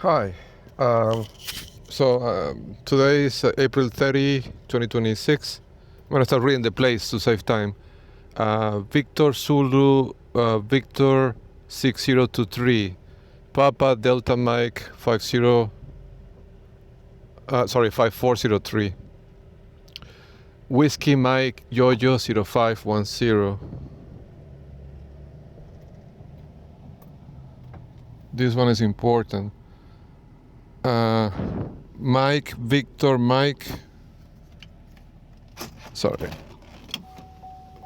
Hi. Um, Today is April 30, 2026. I'm going to start reading the plates to save time. Victor Zulu, Victor 6023, Papa Delta Mike 5403, Whiskey Mike Yoyo 0510. This one is important. Mike Victor Mike. Sorry.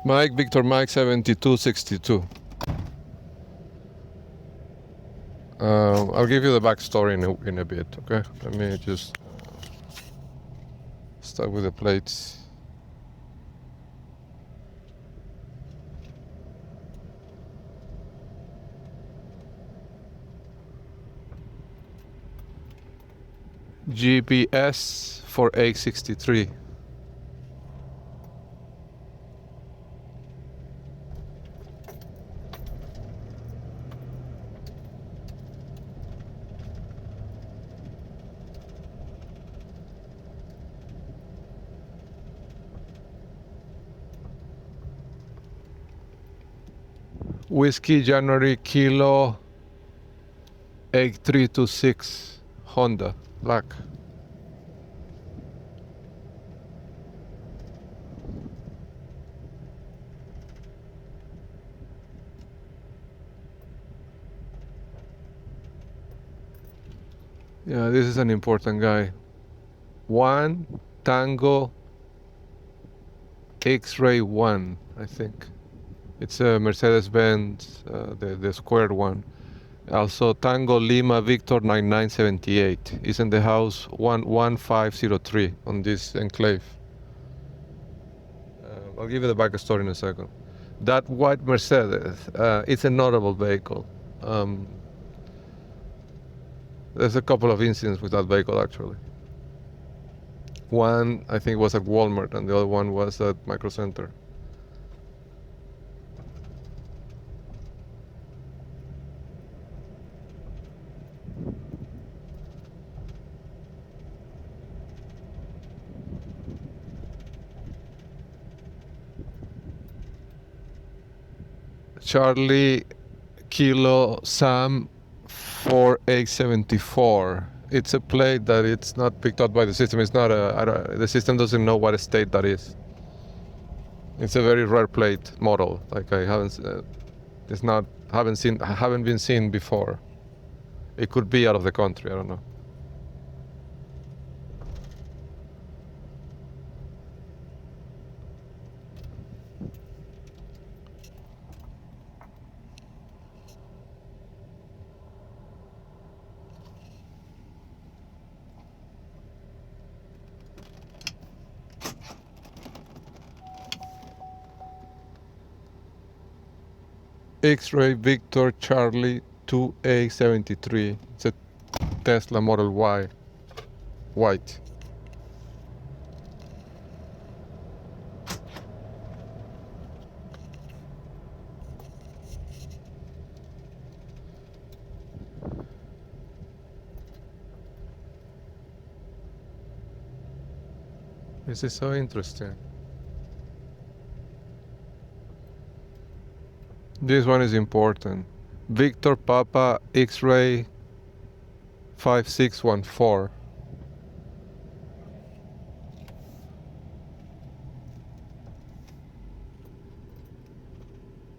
Mike Victor Mike 7262. I'll give you the backstory in a bit, okay? Let me just start with the plates. GPS 4863. Whiskey January Kilo 8326 Honda Black. Yeah, this is an important guy. 1 Tango X-Ray 1, I think. It's a Mercedes-Benz, the squared one. Also, Tango Lima Victor 9978 is in the house 11503 on this enclave. I'll give you the backstory in a second. That white Mercedes, it's a notable vehicle. There's a couple of incidents with that vehicle actually. One, I think, was at Walmart, and the other one was at Micro Center. Charlie Kilo Sam 4874. It's a plate that it's not picked up by the system. It's not the system doesn't know what state that is. It's a very rare plate model. Like I haven't, it's not haven't been seen before. It could be out of the country. I don't know. X-Ray Victor Charlie 2A73. It's a Tesla Model Y, white. This is so interesting. This one is important. Victor Papa X-Ray 5614.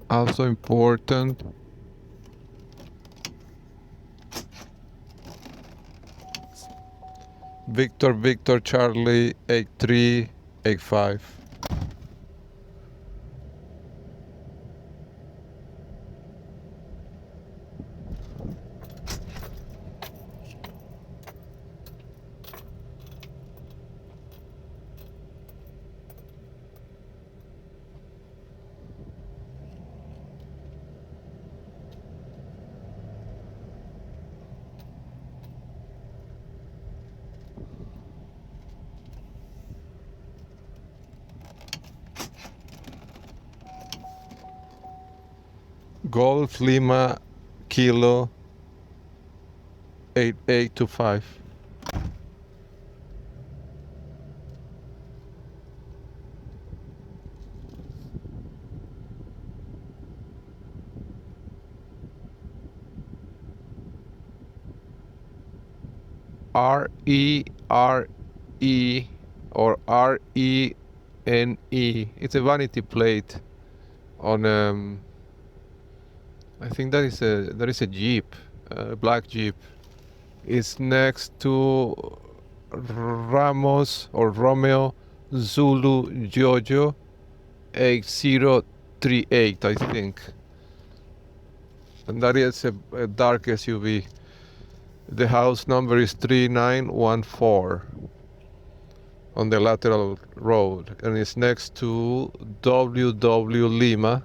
Also important. Victor Victor Charlie 8385. Golf Lima Kilo 8825. RERE or RENE. It's a vanity plate on I think there is a Jeep, a black Jeep. It's next to Ramos or Romeo Zulu Jojo 8038, I think. And that is a dark SUV. The house number is 3914 on the lateral road, and it's next to WW Lima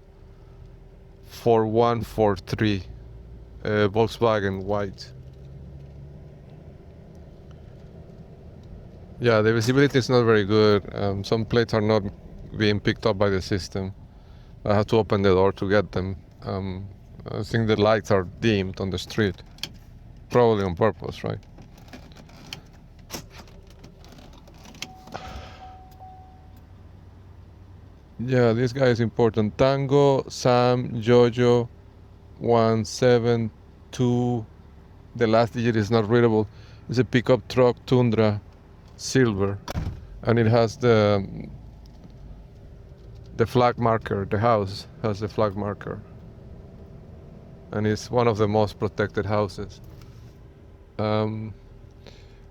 4143, Volkswagen white. Yeah, the visibility is not very good. Some plates are not being picked up by the system. I have to open the door to get them. I think the lights are dimmed on the street. Probably on purpose, right? Yeah, this guy is important. Tango Sam Jojo 172. The last digit is not readable. It's a pickup truck Tundra silver, and it has the flag marker. The house has the flag marker, and it's one of the most protected houses.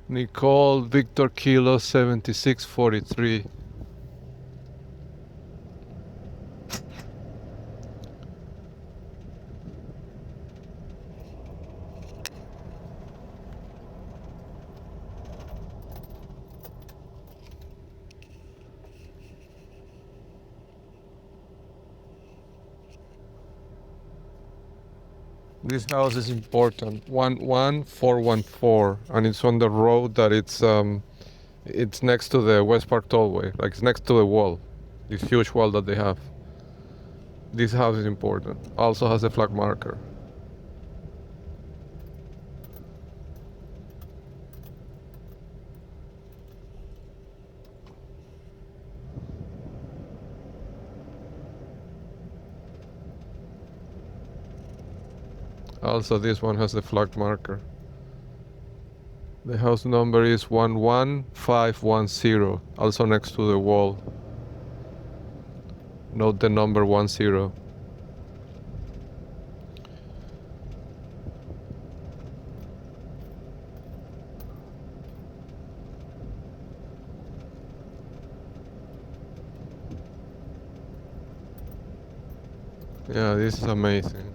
Nicole Victor Kilo 7643. This house is important. 11414, and it's on the road that it's next to the West Park Tollway. Like it's next to the wall, this huge wall that they have. This house is important. Also has a flag marker. Also, this one has the flag marker. The house number is 11510, also next to the wall. Note the number 10. Yeah, this is amazing.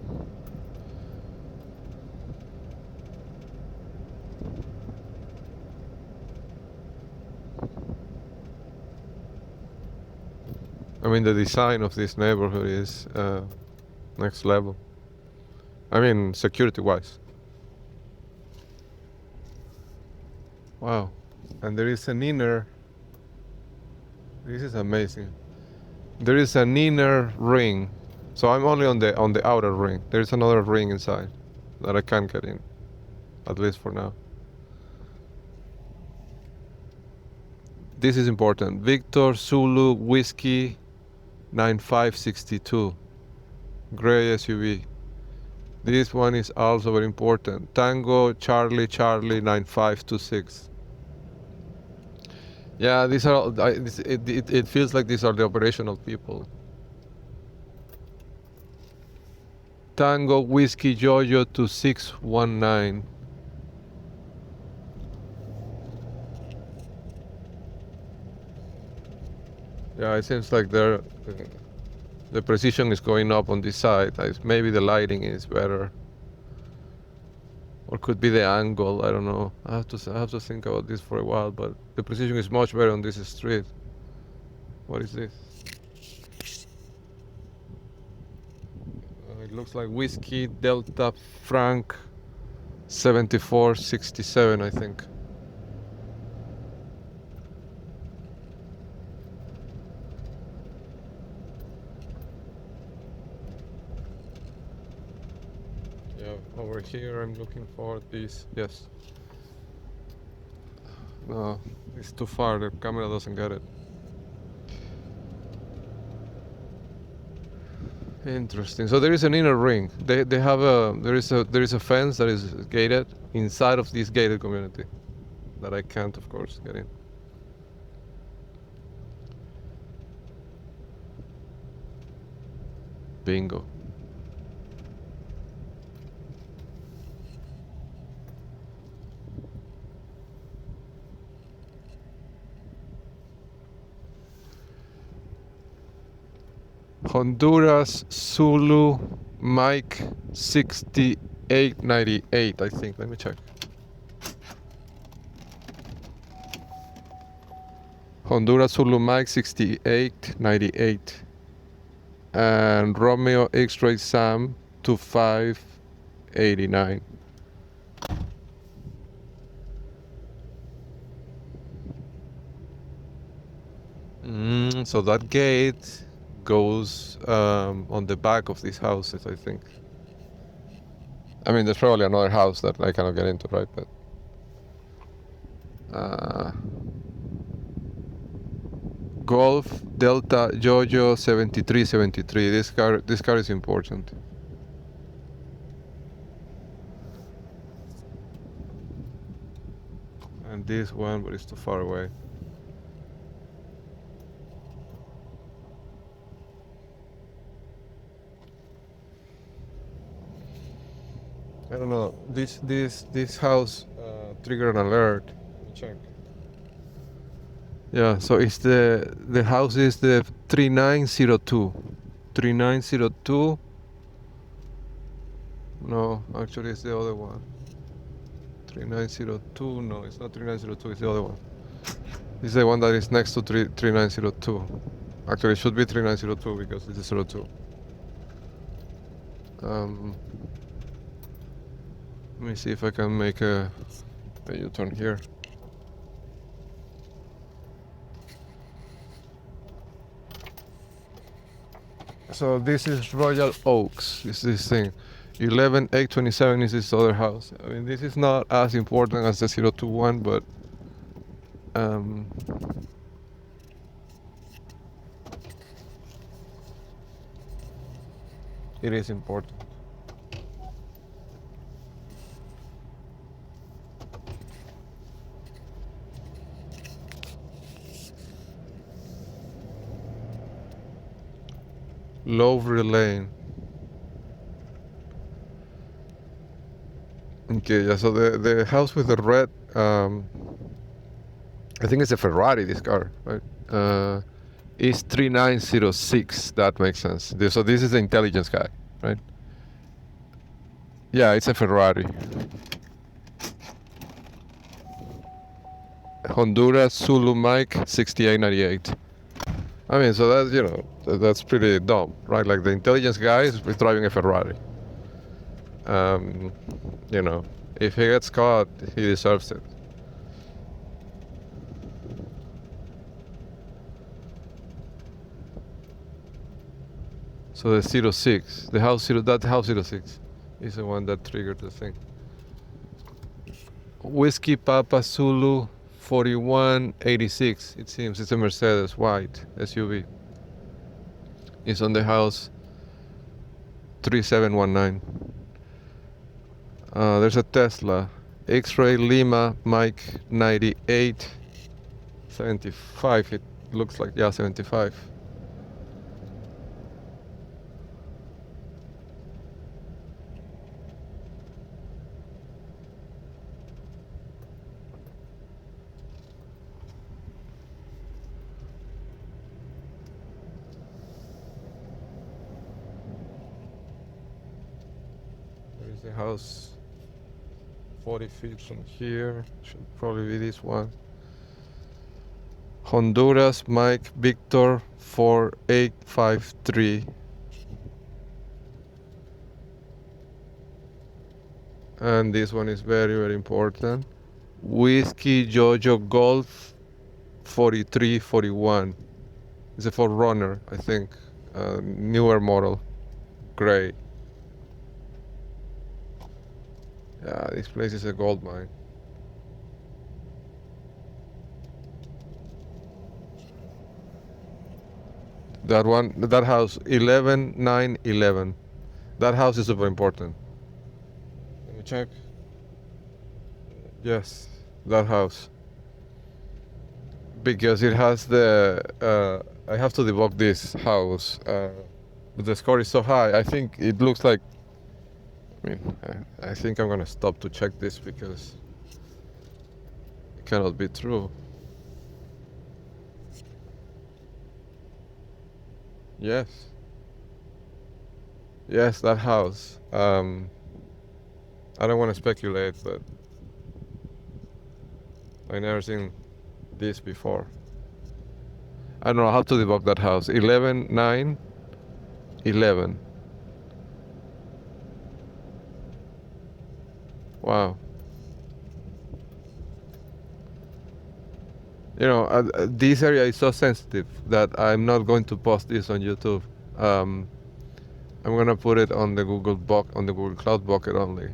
I mean, the design of this neighborhood is next level. I mean, security-wise. Wow. And there is an inner. This is amazing. There is an inner ring. So I'm only on the outer ring. There is another ring inside that I can't get in, at least for now. This is important. Victor Zulu Whiskey 9562, gray SUV. This one is also very important. Tango Charlie Charlie 9526. Yeah, these are all, it feels like these are the operational people. Tango Whiskey Jojo 2619. Yeah, it seems like the precision is going up on this side. Maybe the lighting is better, or could be the angle. I don't know. I have to think about this for a while. But the precision is much better on this street. What is this? It looks like Whiskey Delta Frank 7467, I think. Yeah, over over here. I'm looking for this. Yes. No, it's too far. The camera doesn't get it. Interesting. So there is an inner ring. They have a there is a fence that is gated inside of this gated community that I can't, of course, get in. Bingo. Honduras Zulu Mike 6898, I think. Let me check. Honduras Zulu Mike 6898. And Romeo X-Ray Sam 2589. So that gate goes on the back of these houses, I think. I mean, there's probably another house that I cannot get into, right? But Golf Delta Jojo 7373. This car is important. And this one, but it's too far away. I don't know. This house triggered an alert. Let me check. Yeah, so it's the house is the 3902. 3902. No, actually it's the other one. 3902. No, it's not 3902. It's the other one. It's the one that is next to 3902. Actually, it should be 3902 because this is 02. Let me see if I can make a U-turn here. So this is Royal Oaks. This thing. 11827 is this other house. I mean, this is not as important as the 021, but it is important. Lowery Lane. Okay, yeah, so the house with the red, I think it's a Ferrari, this car, right? Is 3906, that makes sense. So this is the intelligence guy, right? Yeah, it's a Ferrari. Honduras Zulu Mike 6898. I mean, so that's, that's pretty dumb, right? Like the intelligence guy is driving a Ferrari. If he gets caught, he deserves it. So the 06, that house 06 is the one that triggered the thing. Whiskey Papa Zulu 4186, it seems. It's a Mercedes white SUV. It's on the house 3719. There's a Tesla. X-Ray Lima Mike 9875. It looks like, yeah, 75. There's the house 40 feet from here. Should probably be this one. Honduras Mike Victor 4853. And this one is very, very important. Whiskey Jojo Golf 4341. It's a 4Runner, I think. Newer model. Gray. Yeah, this place is a gold mine. That one, that house, 11911. That house is super important. Let me check. Yes, that house. Because it has the. I have to debug this house. The score is so high. I think it looks like. I mean, I think I'm gonna stop to check this because it cannot be true. Yes. Yes, that house. I don't want to speculate, but I never seen this before. I don't know how to debug that house. 11911. Wow. You know, this area is so sensitive that I'm not going to post this on YouTube. Um, I'm gonna put it on the on the Google Cloud bucket only,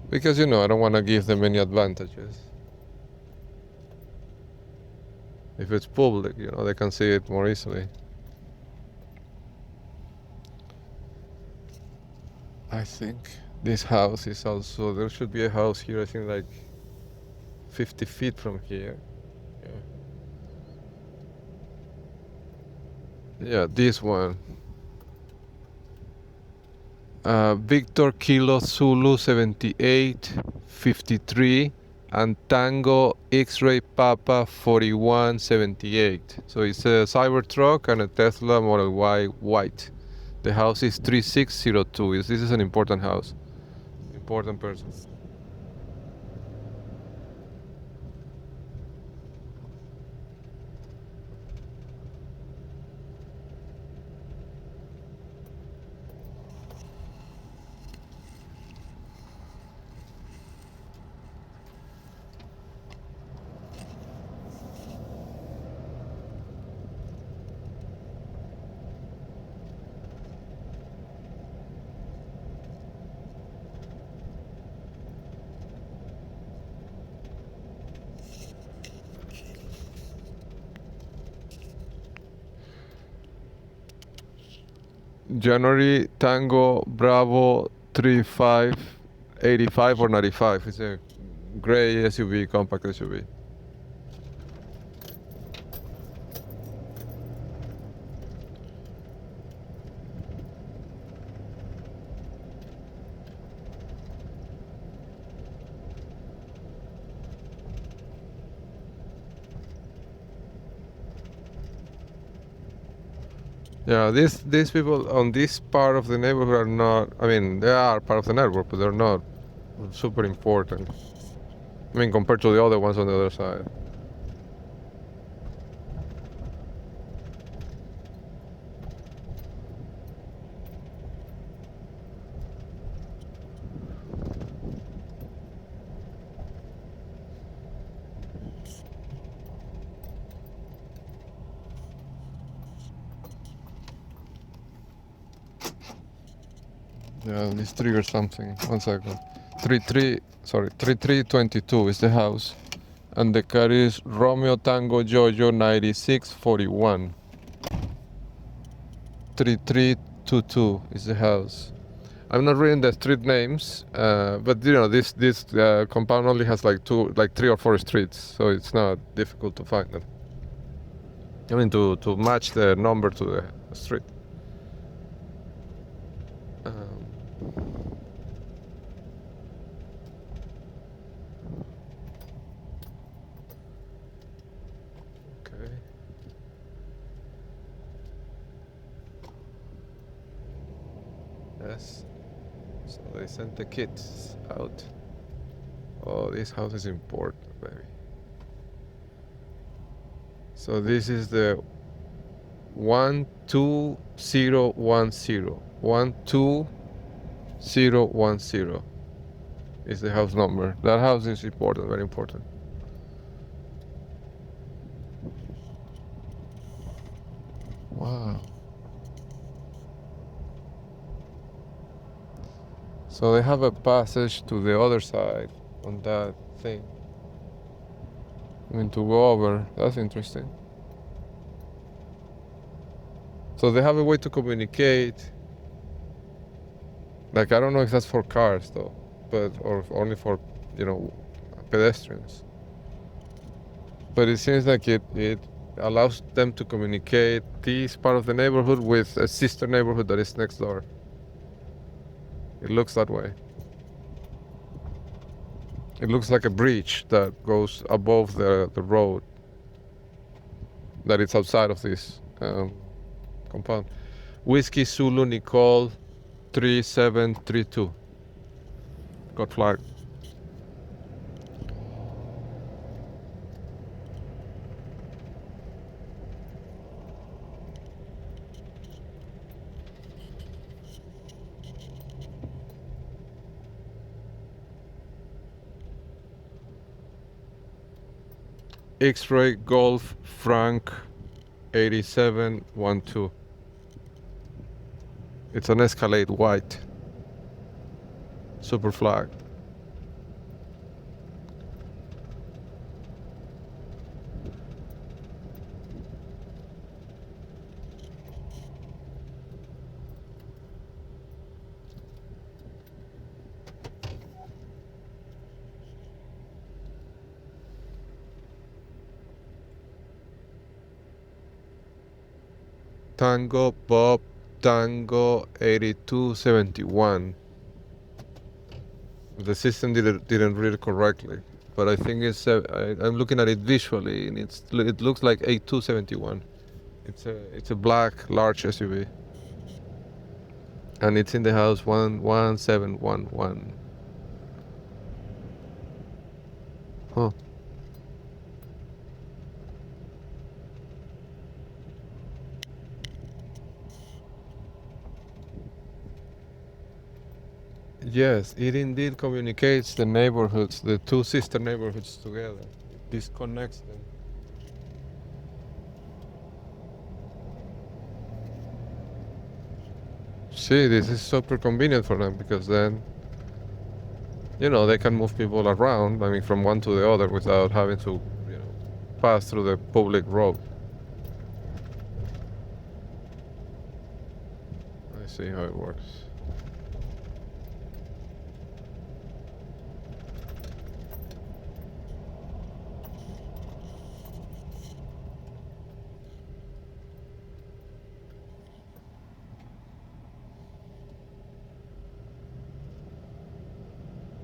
because you know I don't want to give them any advantages. If it's public, you know, they can see it more easily. I think this house is also, there should be a house here, I think like 50 feet from here. Yeah, this one. Victor Kilo Zulu 7853 and Tango X-Ray Papa 4178. So it's a Cybertruck and a Tesla Model Y white. The house is 3602. This is an important house. Important person. January Tango Bravo 3585 or 95. It's a gray SUV, compact SUV. Yeah, these people on this part of the neighborhood are not. I mean, they are part of the network, but they're not super important. I mean, compared to the other ones on the other side. Yeah, this triggers something. 1 second. 3322 is the house, and the car is Romeo Tango Jojo 9641. 3322 is the house. I'm not reading the street names, but you know this compound only has like three or four streets, so it's not difficult to find them. I mean to match the number to the street. Okay. Yes. So they sent the kids out. Oh, this house is important, baby. So this is the 12010. 12010 is the house number. That house is important, very important. Wow. So they have a passage to the other side on that thing. I mean, to go over. That's interesting. So they have a way to communicate. Like, I don't know if that's for cars though, but or only for, pedestrians. But it seems like it allows them to communicate this part of the neighborhood with a sister neighborhood that is next door. It looks that way. It looks like a bridge that goes above the road that is outside of this compound. Whiskey Zulu Nicole 3732. Got flagged. X-Ray Golf Frank 8712. It's an Escalade white. Super flag. Tango Bob Tango 8271. The system didn't read it correctly, but I think I'm looking at it visually, and it looks like 8271. It's a black large SUV, and it's in the house 11711. Huh. Yes, it indeed communicates the neighborhoods, the two sister neighborhoods together. It disconnects them. See, this is super convenient for them because then, they can move people around, I mean, from one to the other without having to, pass through the public road. I see how it works.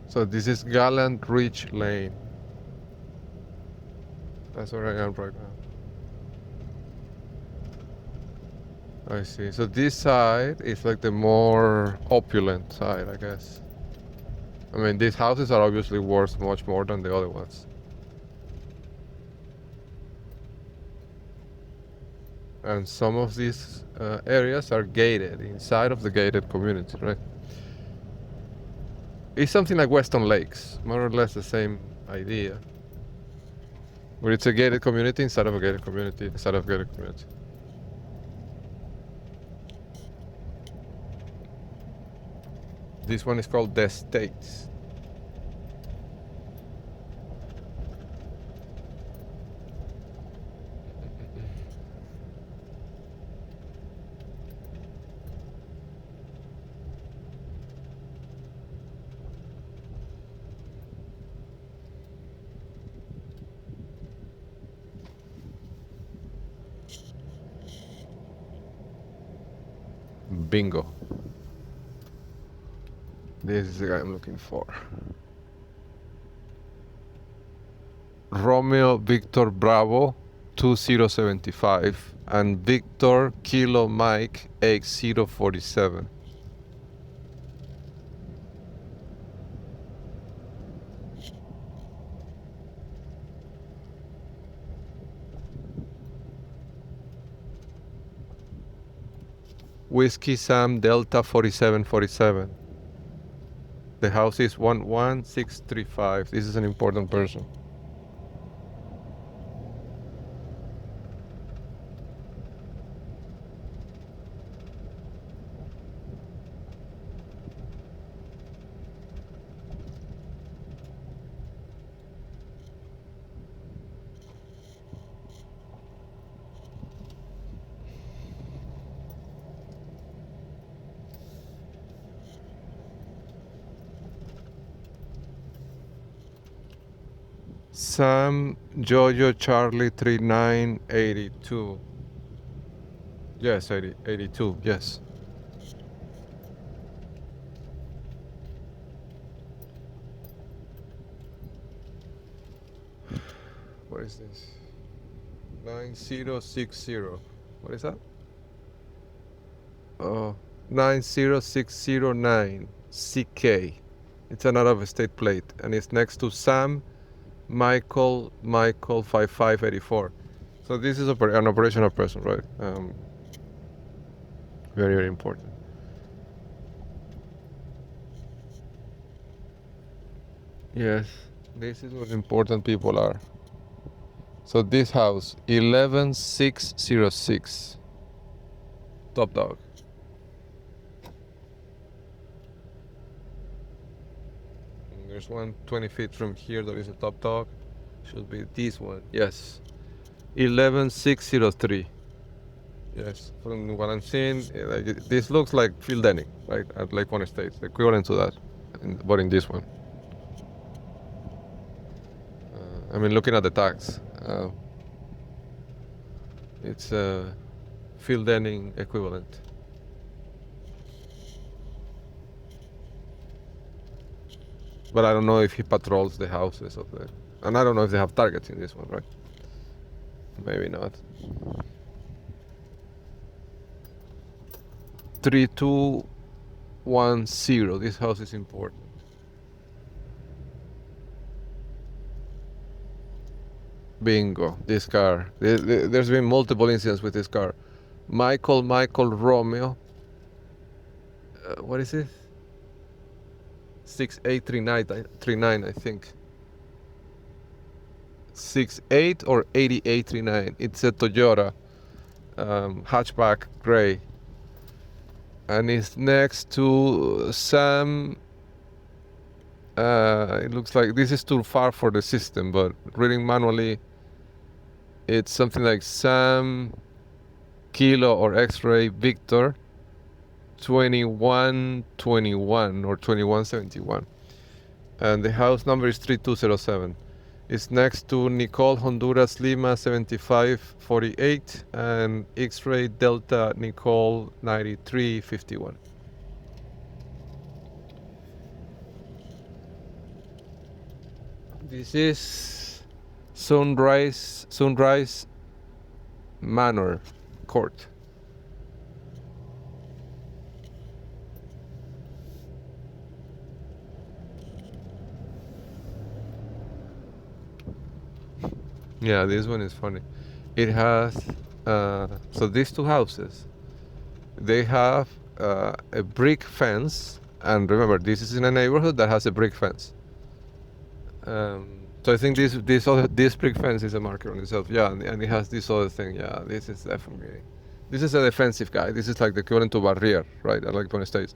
So this is Gallant Ridge Lane. That's where I am right now. I see. So this side is like the more opulent side, I guess. I mean, these houses are obviously worth much more than the other ones. And some of these areas are gated, inside of the gated community, right? It's something like Weston Lakes, more or less the same idea. Where it's a gated community inside of a gated community, inside of a gated community. This one is called The States. Bingo. This is the guy I'm looking for. Romeo Victor Bravo 2075 and Victor Kilo Mike 8047. Whiskey Sam Delta 4747. The house is 11635. This is an important person. Sam Jojo Charlie 3982. Yes, 82. Yes. What is this? 9060. What is that? Oh, 90609 CK. It's an out of state plate, and it's next to Sam Michael 5584. So this is an operational person, right? Very, very important. Yes, this is what important people are. So this house, 11606, top dog. And there's one 20 feet from here that is a top dog. Should be this one. Yes, 11603. Yes, from what I'm seeing, this looks like field denning, right? At Lake One Estates, equivalent to that, but in this one. I mean, looking at the tags, it's a field denning equivalent. But I don't know if he patrols the houses of the, and I don't know if they have targets in this one, right? Maybe not. 3210. This house is important. Bingo. This car. There's been multiple incidents with this car. Michael Romeo. What is it? 6839, I think. 68 or 8839. It's a Toyota hatchback gray. And it's next to Sam. It looks like this is too far for the system, but reading manually, it's something like Sam Kilo or X-ray Victor 2121 or 2171. And the house number is 3207. It's next to Nicole Honduras Lima 7548 and X-ray Delta Nicole 9351. This is Sunrise Manor Court. Yeah, this one is funny. It has so these two houses, they have a brick fence, and remember, this is in a neighborhood that has a brick fence. So I think this brick fence is a marker on itself. Yeah, and it has this other thing. Yeah, this is definitely. This is a defensive guy. This is like the equivalent to barrier, right? I like Point States.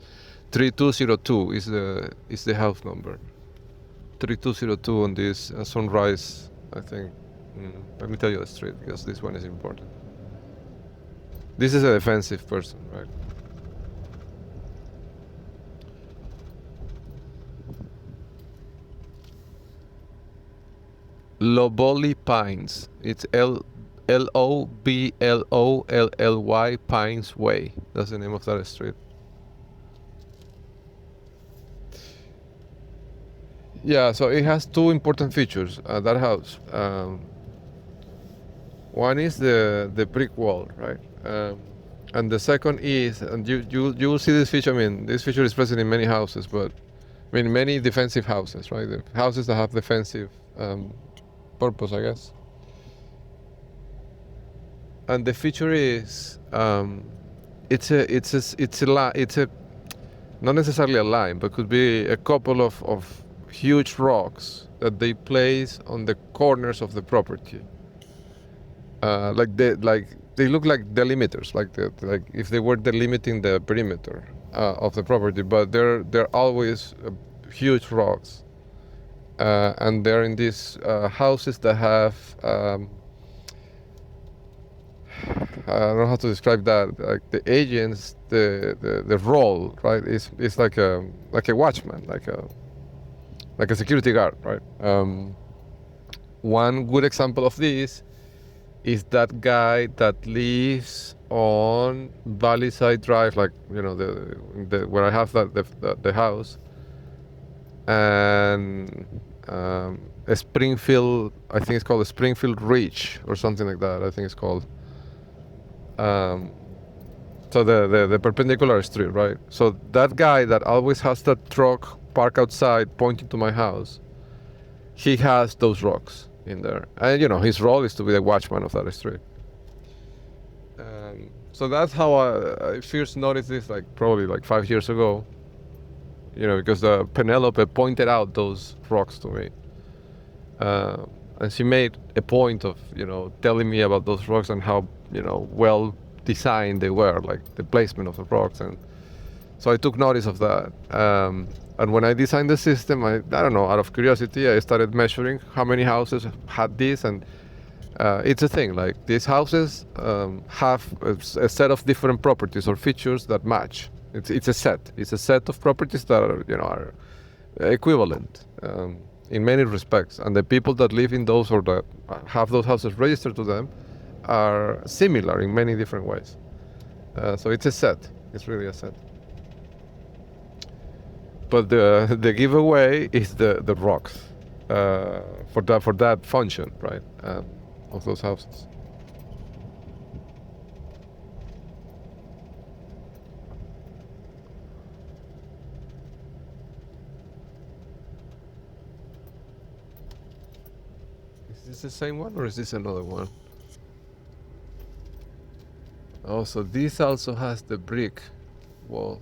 3202 is the house number. 3202 on this Sunrise, I think. Let me tell you the street because this one is important. This is a defensive person, right? Loboli Pines. It's Loblollly Pines Way. That's the name of that street. Yeah, so it has two important features. That house. One is the brick wall, right? And the second is, and you will see this feature. I mean, this feature is present in many houses, but I mean many defensive houses, right? The houses that have defensive purpose, I guess. And the feature is, it's a not necessarily a line, but could be a couple of huge rocks that they place on the corners of the property. They look like delimiters, like if they were delimiting the perimeter of the property, but they're always huge rocks, and they're in these houses that have I don't know how to describe that. Like the agents, the role, right? It's like a watchman, like a security guard, right? one good example of this is that guy that lives on Valleyside Drive, like the where I have the house, and Springfield. I think it's called Springfield Reach or something like that. I think it's called. Um, so the perpendicular street, right? So that guy that always has that truck parked outside pointing to my house, he has those rocks in there, and his role is to be the watchman of that street. So that's how I first noticed this, like probably like 5 years ago. Because Penelope pointed out those rocks to me, and she made a point of telling me about those rocks and how well designed they were, like the placement of the rocks, and so I took notice of that. And when I designed the system, I don't know, out of curiosity, I started measuring how many houses had this, and it's a thing. Like these houses have a set of different properties or features that match. It's a set. It's a set of properties that are equivalent in many respects, and the people that live in those or that have those houses registered to them are similar in many different ways. So it's a set. It's really a set. But the giveaway is the rocks for that function, right? Of those houses. Is this the same one or is this another one? Oh, so this also has the brick wall.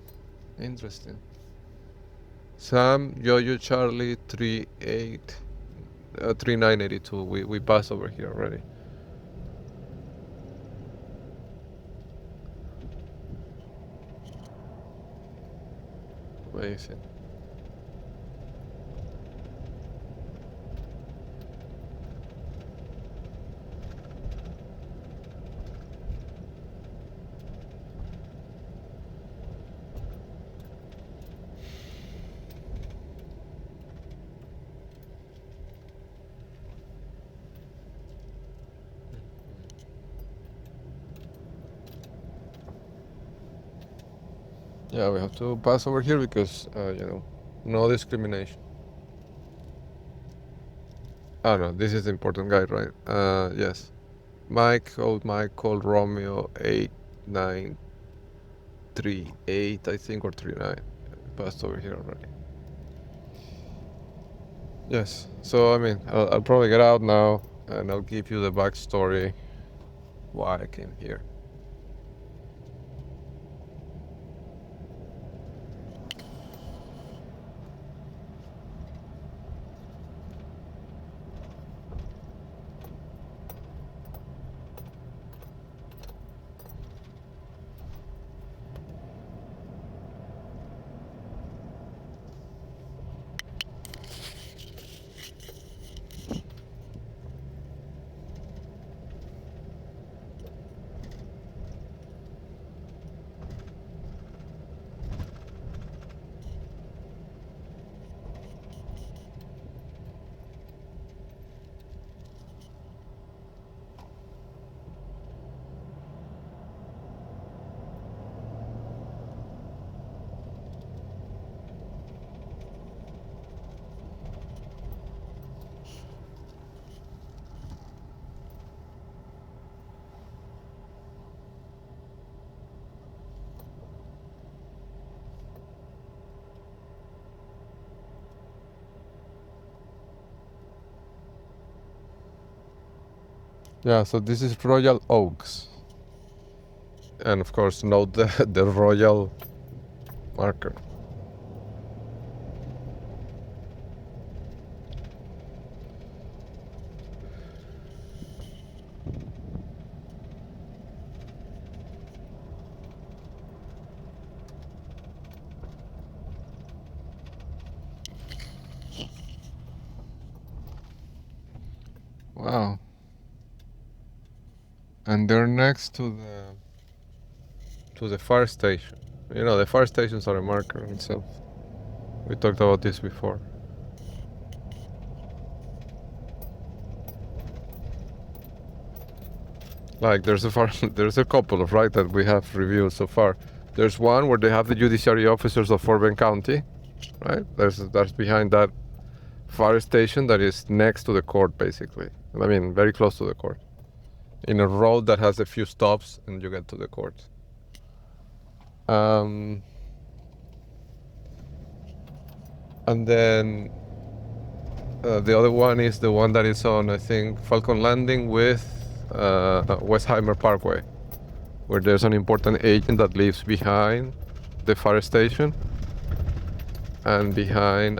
Interesting. Sam, Yo-Yo, Charlie, 3982. We passed over here already. Amazing. Yeah, we have to pass over here because, no discrimination. Oh no, this is the important guy, right? Yes. Michael Romeo 8938, I think, or 39. Passed over here already. Yes. So, I mean, I'll probably get out now and I'll give you the backstory why I came here. Yeah, so this is Royal Oaks. And of course, note the royal marker. Wow. And they're next to the fire station. The fire stations are a marker in itself. We talked about this before. Like there's a couple of right that we have reviewed so far. There's one where they have the judiciary officers of Fort Bend County, right? That's behind that fire station that is next to the court, basically. I mean, very close to the court, in a road that has a few stops, and you get to the court. And then the other one is the one that is on, I think, Falcon Landing with Westheimer Parkway, where there's an important agent that lives behind the fire station and behind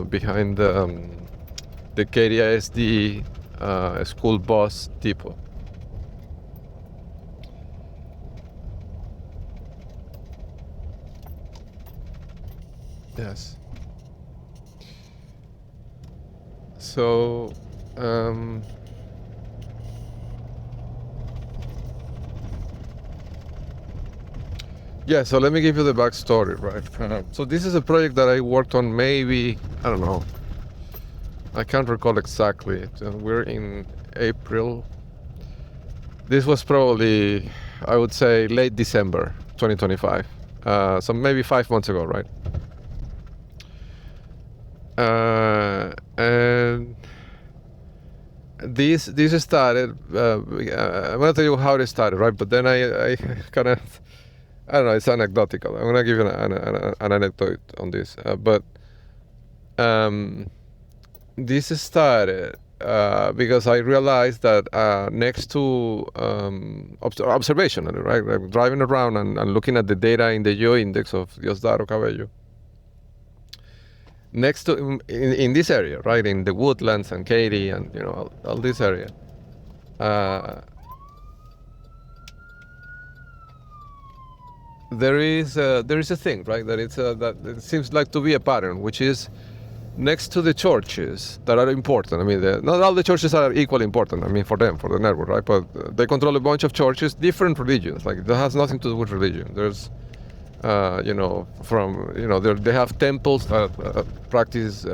behind the KDISD school bus depot. Yes. So yeah, so let me give you the backstory, right? So this is a project that I worked on maybe, I don't know, I can't recall exactly. We're in April. This was probably, I would say, late December 2025. So maybe 5 months ago, right? And this started. I'm gonna tell you how it started, right? But then I kind of, I don't know. It's anecdotal. I'm gonna give you an anecdote on this. But this started because I realized that next to observation, right? Like driving around and looking at the data in the geo-index of Diosdado Cabello. Next to in this area, right, in the woodlands and Katy and all this area, there is a thing, right, that that it seems like to be a pattern, which is next to the churches that are important. I mean, not all the churches are equally important. I mean, for them, for the network, right? But they control a bunch of churches, different religions. Like that has nothing to do with religion. There's they have temples that practice,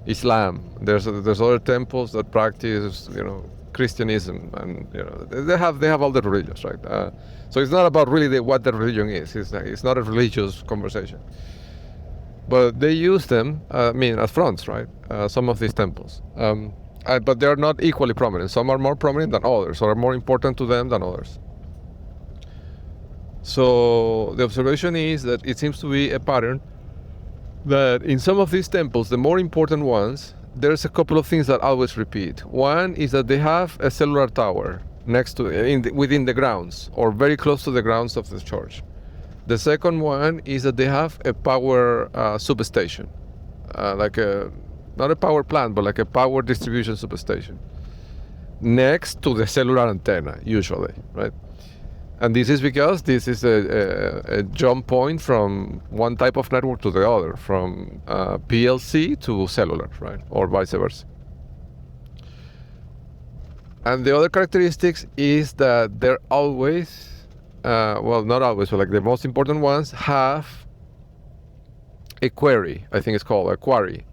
Islam. There's other temples that practice, Christianism, and they have all the religions, right? So it's not about really what the religion is. It's not a religious conversation. But they use them, as fronts, right? Some of these temples. But they're not equally prominent. Some are more prominent than others, or are more important to them than others. So the observation is that it seems to be a pattern that in some of these temples, the more important ones, there's a couple of things that always repeat. One is that they have a cellular tower next to within the grounds, or very close to the grounds of the church. The second one is that they have a power substation, not a power plant, but like a power distribution substation next to the cellular antenna, usually, right? And this is because this is a jump point from one type of network to the other, from PLC to cellular, right? Or vice versa. And the other characteristics is that they're always, not always, but like the most important ones have a query. I think it's called a quarry.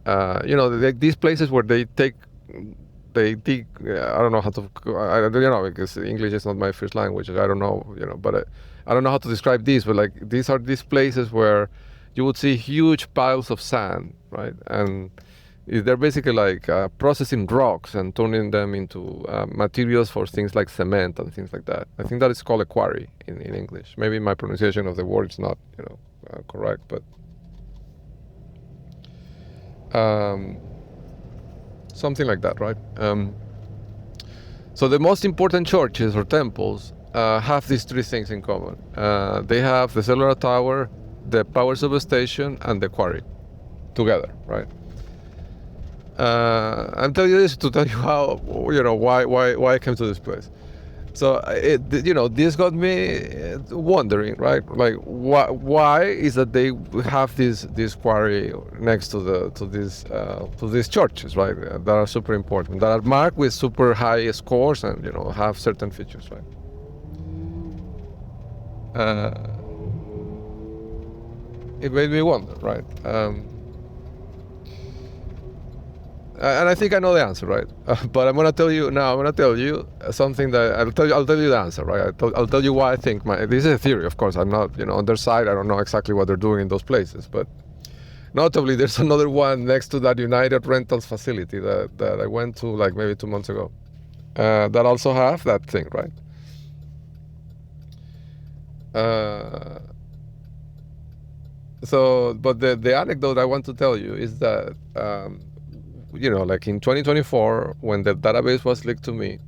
These places where they dig. I don't know how to, because English is not my first language. I don't know, but I don't know how to describe these. But like these are these places where you would see huge piles of sand, right? And they're basically like processing rocks and turning them into materials for things like cement and things like that. I think that is called a quarry in English. Maybe my pronunciation of the word is not, correct, but. Something like that, right? So the most important churches or temples have these three things in common. They have the cellular tower, the power substation, and the quarry together, right? I'm telling you this to tell you how, why I came to this place. So this got me wondering, right? Like, why is that they have this quarry next to these churches, right? That are super important, that are marked with super high scores, and have certain features, right? It made me wonder, right? And I think I know the answer, right? But I'm gonna tell you now. I'm gonna tell you something that I'll tell you. I'll tell you the answer, right? I'll tell you why I think this is a theory, of course. I'm not, on their side. I don't know exactly what they're doing in those places, but notably, there's another one next to that United Rentals facility that I went to like maybe 2 months ago. That also have that thing, right? But the anecdote I want to tell you is that, like in 2024, when the database was leaked to me,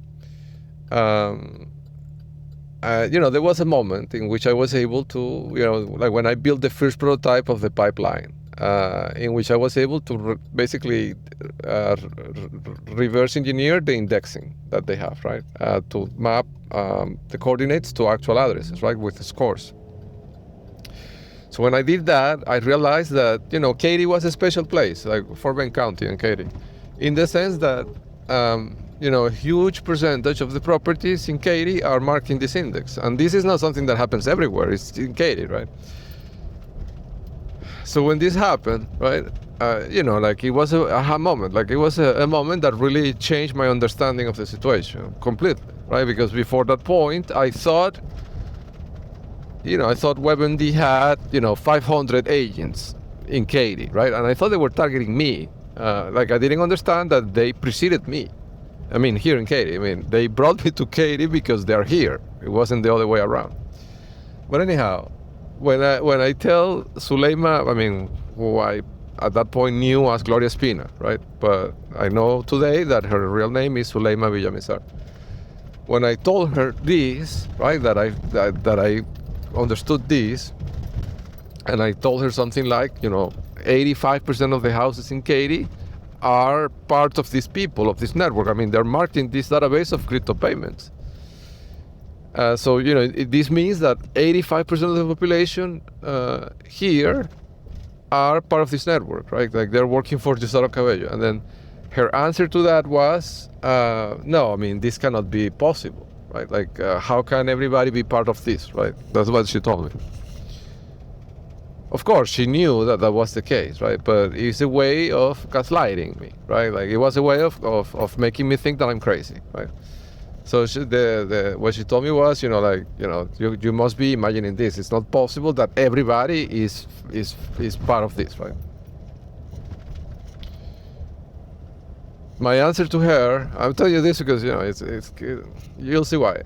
um, there was a moment in which I was able to, like when I built the first prototype of the pipeline, in which I was able to basically reverse engineer the indexing that they have, right? To map the coordinates to actual addresses, right, with the scores. So when I did that, I realized that, Katy was a special place, like Fort Bend County and Katy, in the sense that, a huge percentage of the properties in Katy are marked in this index. And this is not something that happens everywhere. It's in Katy, right? So when this happened, right, like it was a aha moment. Like it was a moment that really changed my understanding of the situation completely, right? Because before that point, I thought WebMD had, 500 agents in Katy, right? And I thought they were targeting me. Like I didn't understand that they preceded me. I mean, here in Katy. I mean, they brought me to Katy because they're here. It wasn't the other way around. But anyhow, when I tell Suleima, I mean, who I at that point knew as Gloria Espina, right? But I know today that her real name is Suleima Villamizar. When I told her this, right, that I understood this, and I told her something like, 85% of the houses in Katy are part of these people, of this network. I mean, they're marked in this database of crypto payments. So, this means that 85% of the population here are part of this network, right? Like they're working for Gisela Cabello. And then her answer to that was, no, I mean, this cannot be possible, right? Like, how can everybody be part of this, right? That's what she told me. Of course, she knew that that was the case, right? But it's a way of gaslighting me, right? Like it was a way of making me think that I'm crazy, right? So what she told me was, you must be imagining this. It's not possible that everybody is part of this, right? My answer to her, I'll tell you this because you'll see why.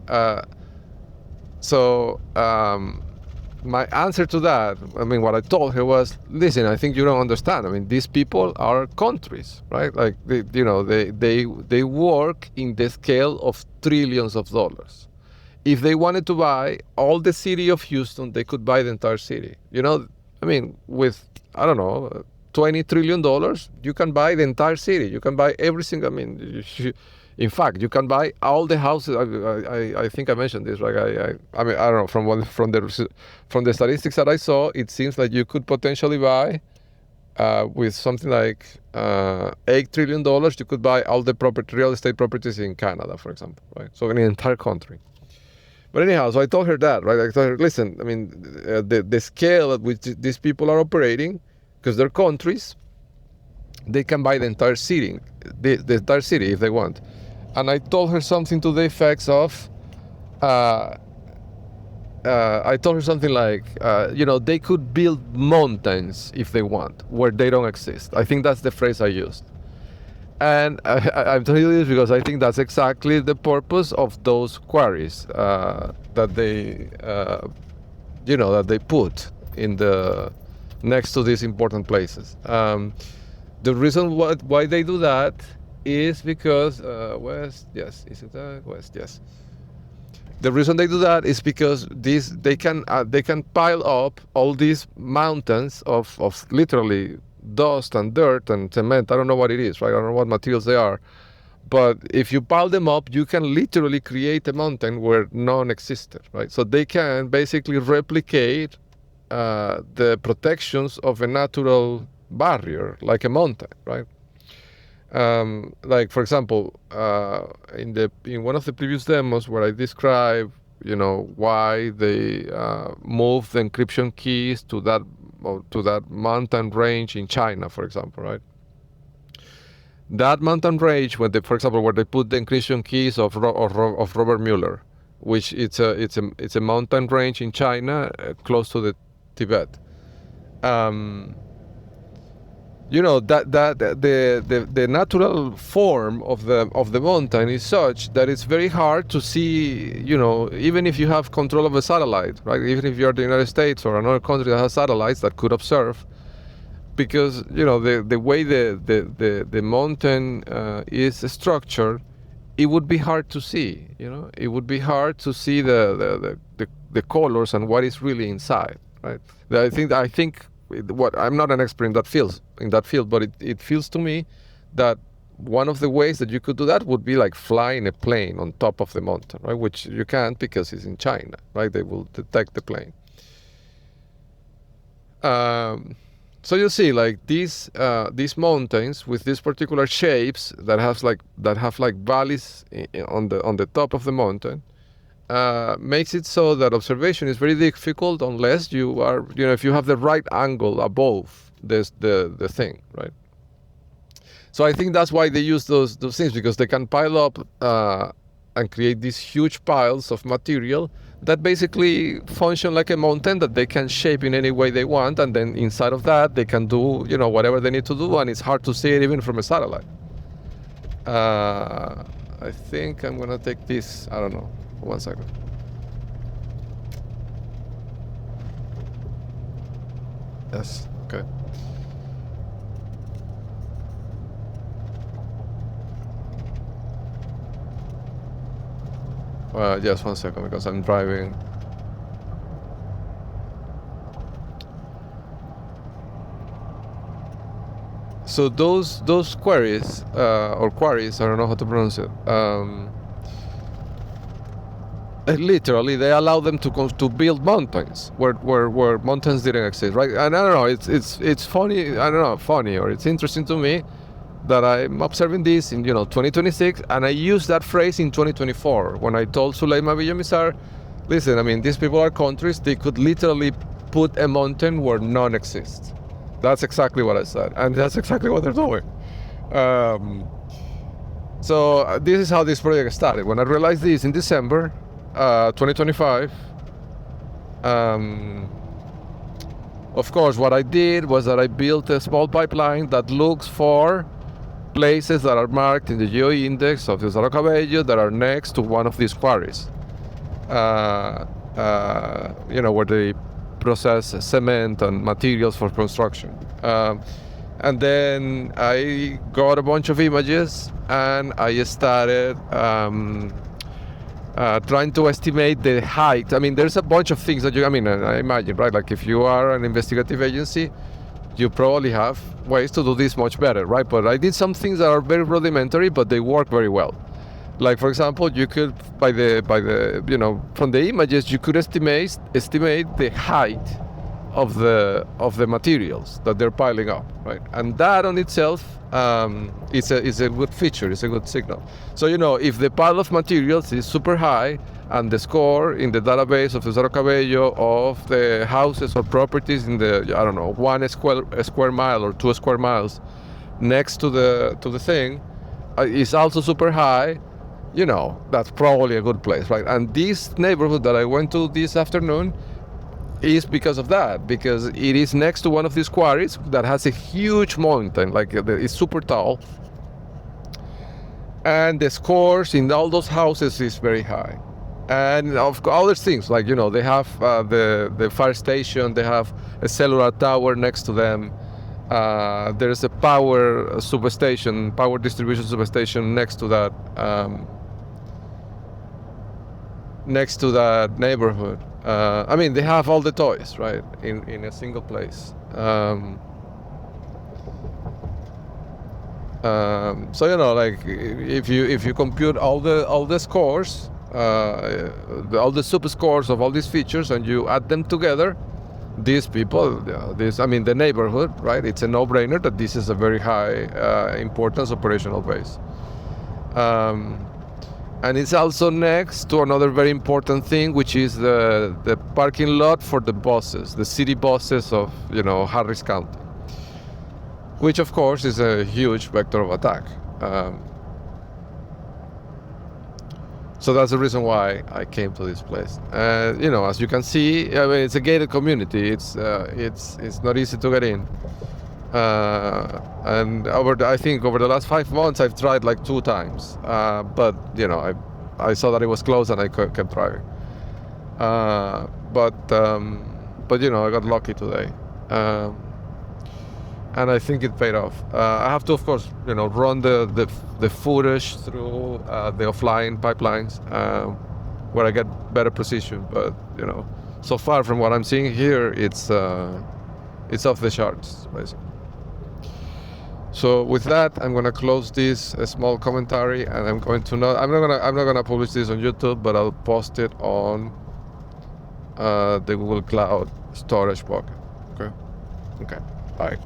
My answer to that, I mean, what I told her was, listen, I think you don't understand. I mean, these people are countries, right? Like, they work in the scale of trillions of dollars. If they wanted to buy all the city of Houston, they could buy the entire city. I mean, with, I don't know, $20 trillion, you can buy the entire city. You can buy every single, in fact, you can buy all the houses. I think I mentioned this, right? I mean, I don't know, from the statistics that I saw, it seems like you could potentially buy, with something like $8 trillion, you could buy all the real estate properties in Canada, for example, right? So in the entire country. But anyhow, so I told her that, right? I told her, listen, I mean, the scale at which these people are operating, because they're countries, they can buy the entire city, the entire city if they want. And I told her something to the effects of, I told her something like, they could build mountains if they want, where they don't exist. I think that's the phrase I used. And I'm telling you this because I think that's exactly the purpose of those quarries that they put in the next to these important places. The reason why they do that is because west, yes, is it west? Yes. The reason they do that is because they can pile up all these mountains of literally dust and dirt and cement. I don't know what it is, right? I don't know what materials they are. But if you pile them up, you can literally create a mountain where none existed, right? So they can basically replicate the protections of a natural barrier, like a mountain, right? Like, for example, in one of the previous demos where I describe, why they move the encryption keys to that mountain range in China, for example, right? That mountain range, when they, for example, where they put the inclusion keys of Robert Mueller, which it's a mountain range in China, close to the Tibet. You know that the natural form of the mountain is such that it's very hard to see. You know, even if you have control of a satellite, right? Even if you're the United States or another country that has satellites that could observe, because you know the way the mountain is structured, it would be hard to see. You know, it would be hard to see the colors and what is really inside, right? I think what I'm not an expert in that field, but it feels to me that one of the ways that you could do that would be like flying a plane on top of the mountain, right? Which you can't because it's in China, right? They will detect the plane. So you see, like these mountains with these particular shapes that have like valleys on the top of the mountain, makes it so that observation is very difficult unless you are, you know, if you have the right angle above the thing, right? So I think that's why they use those things, because they can pile up and create these huge piles of material that basically function like a mountain that they can shape in any way they want, and then inside of that they can do, you know, whatever they need to do, and it's hard to see it even from a satellite. I think I'm gonna take this, I don't know, 1 second. Yes, okay. Just 1 second, because I'm driving. So those quarries, or quarries, I don't know how to pronounce it. Literally, they allow them to build mountains where mountains didn't exist, right? And I don't know, it's funny. I don't know, funny, or it's interesting to me that I'm observing this in 2026, and I used that phrase in 2024 when I told Suleiman Villamizar, listen, I mean, these people are countries, they could literally put a mountain where none exists. That's exactly what I said, and that's exactly what they're doing. So this is how this project started. When I realized this in December 2025, of course, what I did was that I built a small pipeline that looks for places that are marked in the geo index of the Cerro Cabello that are next to one of these quarries. Where they process cement and materials for construction. And then I got a bunch of images and I started trying to estimate the height. I mean, there's a bunch of things that I imagine, right? Like if you are an investigative agency, you probably have ways to do this much better, right? But I did some things that are very rudimentary, but they work very well. Like, for example, you could, by the from the images, you could estimate the height of the materials that they're piling up, right? And that on itself is a good feature, it's a good signal. So, if the pile of materials is super high and the score in the database of the Cerro Cabello of the houses or properties in the, 1 square mile or 2 square miles next to the thing is also super high, that's probably a good place, right? And this neighborhood that I went to this afternoon is because of that, because it is next to one of these quarries that has a huge mountain, like it's super tall, and the scores in all those houses is very high. And of other things, like they have the fire station, they have a cellular tower next to them. There's a power distribution substation next to that neighborhood. They have all the toys, right, in a single place. Like if you compute all the scores, all the sub-scores of all these features, and you add them together, these people, the neighborhood, right? It's a no-brainer that this is a very high importance operational base. And it's also next to another very important thing, which is the parking lot for the buses, the city buses of Harris County. which of course is a huge vector of attack. So that's the reason why I came to this place. You know, as you can see, I mean, it's a gated community. It's not easy to get in. And I think over the last 5 months, I've tried like 2 times. But you know, I saw that it was closed and I kept driving. But you know, I got lucky today. And I think it paid off. I have to, of course, you know, run the footage through the offline pipelines where I get better precision. But you know, so far from what I'm seeing here, it's off the charts, basically. So with that, I'm gonna close this small commentary, and I'm not gonna publish this on YouTube, but I'll post it on the Google Cloud storage bucket. Okay. Bye.